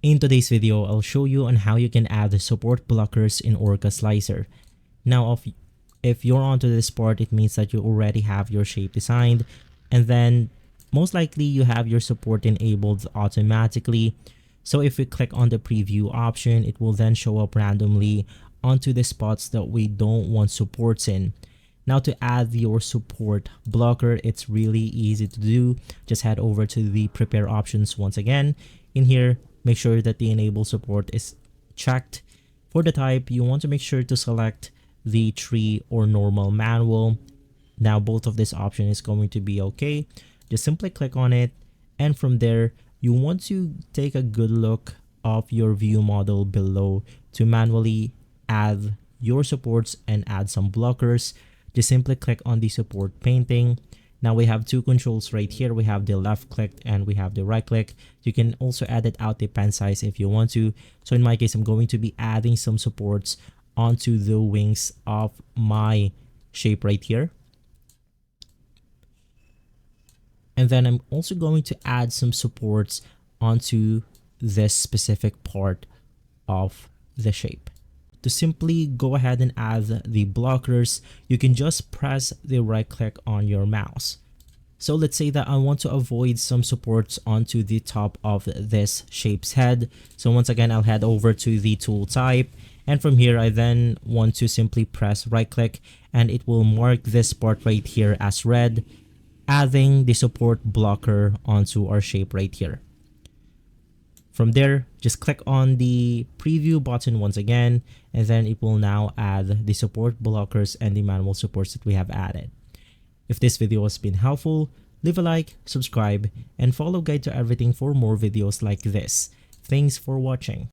In today's video, I'll show you on how you can add the support blockers in Orca Slicer. Now, if you're onto this part, it means that you already have your shape designed, and then most likely you have your support enabled automatically. So if we click on the preview option, it will then show up randomly onto the spots that we don't want supports in. Now, to add your support blocker, it's really easy to do. Just head over to the prepare options once again. In here, make sure that the enable support is checked. For the type, you want to make sure to select the tree or normal manual. Now, both of this option is going to be okay. Just simply click on it, and from there, you want to take a good look of your view model below to manually add your supports and add some blockers. Just simply click on the support painting. Now we have two controls right here. We have the left click and we have the right click. You can also edit out the pen size if you want to. So in my case, I'm going to be adding some supports onto the wings of my shape right here. And then I'm also going to add some supports onto this specific part of the shape. To simply go ahead and add the blockers, you can just press the right click on your mouse. So let's say that I want to avoid some supports onto the top of this shape's head. So once again, I'll head over to the tool type. And from here, I then want to simply press right click and it will mark this part right here as red, adding the support blocker onto our shape right here. From there, just click on the preview button once again, and then it will now add the support blockers and the manual supports that we have added. If this video has been helpful, leave a like, subscribe, and follow Guide to Everything for more videos like this. Thanks for watching.